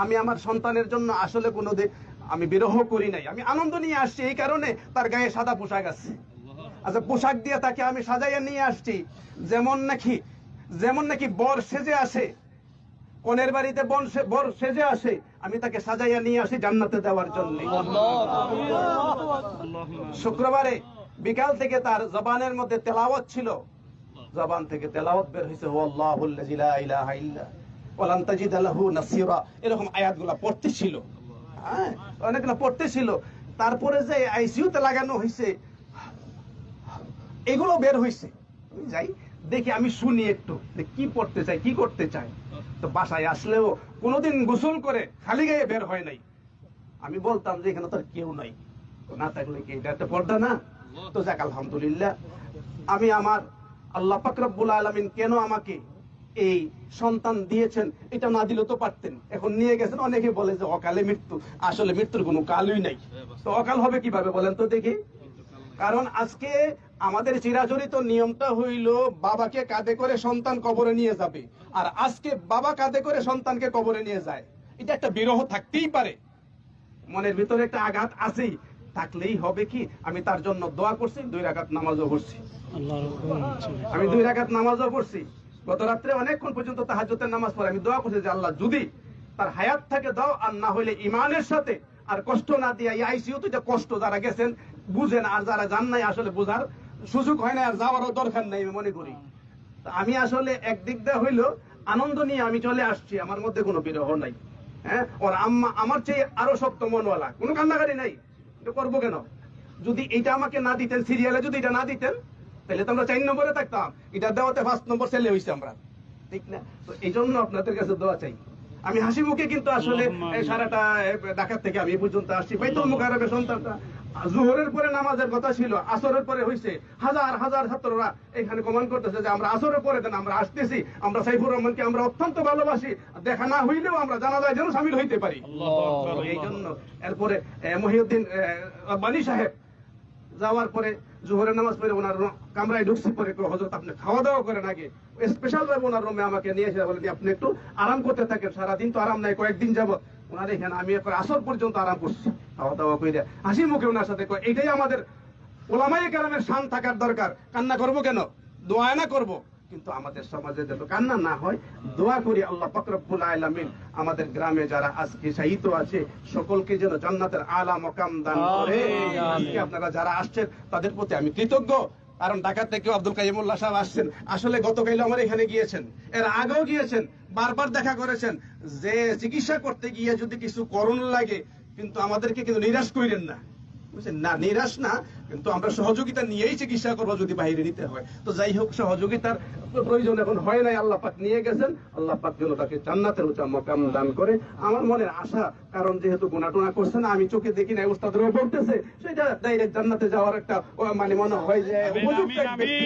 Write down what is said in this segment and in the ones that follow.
আমি আমার সন্তানের জন্য আসলে কোনোদিন আমি বিরহ করি নাই, আমি আনন্দ নিয়ে আসছি। এই কারণে তার গায়ে সাদা পোশাক আছে। আচ্ছা, পোশাক দিয়ে তাকে আমি সাজাইয়া নিয়ে আসছি, যেমন নাকি বর সেজে আসে, কনের বাড়িতে বর সেজে আসে, আমি তাকে সাজাইয়া নিয়ে আসি জান্নাতে দেওয়ার জন্য। শুক্রবারে বিকাল থেকে তার জবানের মধ্যে তেলাওয়াত ছিল, জবান থেকে তেলাওয়াত বের হয়েছে, আল্লাহুল্লাযী লা ইলাহা ইল্লা ওয়ালান তাজিদা লাহু নাসীরা, এরকম আয়াতগুলো পড়তে ছিল। হ্যাঁ, অনেকগুলো পড়তে ছিল। তারপরে যে আইসিইউতে লাগানো হয়েছে, এগুলো বের হয়েছে। আমি যাই দেখি, আমি শুনি একটু কি পড়তে চাই, কি করতে চাই। তো বাসায় আসলেও কোনোদিন গোসল করে খালি গায়ে বের হয় নাই। আমি বলতাম যে এখানে তার কেউ নাই, না থাকলে কি এটা একটা পর্দা না? তো যাক, আলহামদুলিল্লাহ, আমি আমার আল্লাহ পাক রব্বুল আলামিন কেন আমাকে এই সন্তান দিয়েছেন এটা না দিলেও তো পারতেন। এখন নিয়ে গেছেন, অনেকে বলে যে অকালে মৃত্যু, আসলে মৃত্যুর কোনো কালই নাই। তো অকাল হবে কিভাবে বলেন তো দেখি? কারণ আজকে আমাদের চিরাচরিত নিয়মটা হইল বাবাকে কাঁধে করে সন্তান কবরে নিয়ে যাবে, আর আজকে বাবা কাঁধে করে সন্তানকে কবরে নিয়ে যায়। এটা একটা বিরহ থাকতেই পারে, মনের ভিতরে একটা আঘাত আছেই, থাকলেই হবে কি, আমি তার জন্য দোয়া করছি, 2 রাকাত নামাজও পড়ছি। আমি 2 রাকাত নামাজও পড়ছি। গত রাত্রে অনেকক্ষণ পর্যন্ত তাহাজ্জুদের নামাজ পড়ে আমি দোয়া করছি যে আল্লাহ যদি তার হায়াত থাকে দাও, আর না হইলে ইমানের সাথে আর কষ্ট না দিয়া, এই আইসিইউতে যে কষ্ট যারা গেছেন বুঝেন, আর যারা যান নাই আসলে বোঝার সুযোগ হয় না, আর যাওয়ারও দরকার নাই আমি মনে করি। আমি আসলে একদিক দিয়ে হইলো আনন্দ নিয়ে আমি চলে আসছি, আমার মধ্যে কোনো বিরহ নাই। হ্যাঁ, ওর আম্মা আমার চেয়ে আরো শক্ত মনওয়ালা, কোনো কান্নাকারি নাই। এটা করবো কেন? যদি এটা আমাকে না দিতেন, সিরিয়ালে যদি এটা না দিতেন, তাহলে তো আমরা 4 নম্বরে থাকতাম, এটা দেওয়াতে 5 নম্বর ছেলে হয়েছে আমরা, ঠিক না? তো এই জন্য আপনাদের কাছে দোয়া চাই। আমি হাসি মুখে কিন্তু আসলে সারাটা ঢাকা থেকে আমি পর্যন্ত আসছি। বাইতুল মুকাররমে সন্তানটা জোহরের পরে নামাজের কথা ছিল, আসরের পরে হয়েছে, হাজার হাজার ছাত্ররা এখানে কমান করতেছে যে আমরা আসরের পরে দেন, আমরা আসতেছি, আমরা সাইফুর রহমানকে আমরা অত্যন্ত ভালোবাসি, দেখা না হইলেও আমরা জানাজায় যেন শামিল হইতে পারি। এই জন্য এরপরে মহিউদ্দিন বানী সাহেব যাওয়ার পরে জোহরের নামাজ পড়ে ওনার কামরায় ঢুকছি, পরে হযরত আপনি খাওয়া দাওয়া করেন আগে, স্পেশাল ভাবে ওনার রুমে আমাকে নিয়ে এসে বলেন আপনি একটু আরাম করতে থাকেন, সারাদিন তো আরাম নাই, কয়েকদিন যাবত ওনার এখানে আমি আসর পর্যন্ত আরাম করছি, খাওয়া দাওয়া করে হাসি মুখে ওনার সাথে। এটাই আমাদের ওলামায়ে কেরামের শান থাকার দরকার। কান্না করবো কেন? দোয়া না করবো, কিন্তু আমাদের সমাজে যেন কান্না না হয়, দোয়া করি আল্লাহ পাক রব্বুল আলামিন আমাদের গ্রামে যারা আজকে শহীদ আছে সকলকে যেন জান্নাতের আলা মাকাম দান করে। আজকে আপনারা যারা আসছেন তাদের প্রতি আমি কৃতজ্ঞ, কারণ ঢাকা থেকে আব্দুল কাইয়ুমুল্লাহ সাহেব আসছেন, আসলে গতকাল আমার এখানে গিয়েছেন, এর আগেও গিয়েছেন, বারবার দেখা করেছেন যে চিকিৎসা করতে গিয়ে যদি কিছু করণ লাগে কিন্তু আমাদেরকে কিন্তু নিরাশ করেন না, বুঝছেন না? নিরাশ না, কিন্তু আমরা সহযোগিতা নিয়েই চিকিৎসা করবো যদি বাইরে নিতে হয়। তো যাই হোক, সহযোগিতার প্রয়োজন এখন হয় নাই, আল্লাহ পাক নিয়ে গেছেন, আল্লাহ পাক যেন তাকে জান্নাতের উঁচা মাকাম দান করে। আমার মনের আশা, কারণ যেহেতু গুনাহ টুনা করছে না, আমি চোখে দেখি না, উস্তাদরাও বলতেছে, সেটা ডাইরেক্ট জান্নাতে যাওয়ার একটা মানে মনে হয় যে উপযুক্ত এক ব্যক্তি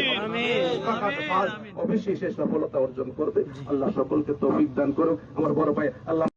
অবশ্যই সে সফলতা অর্জন করবে। আল্লাহ সকলকে তৌফিক দান করুক। আমার বড় ভাই আল্লাহ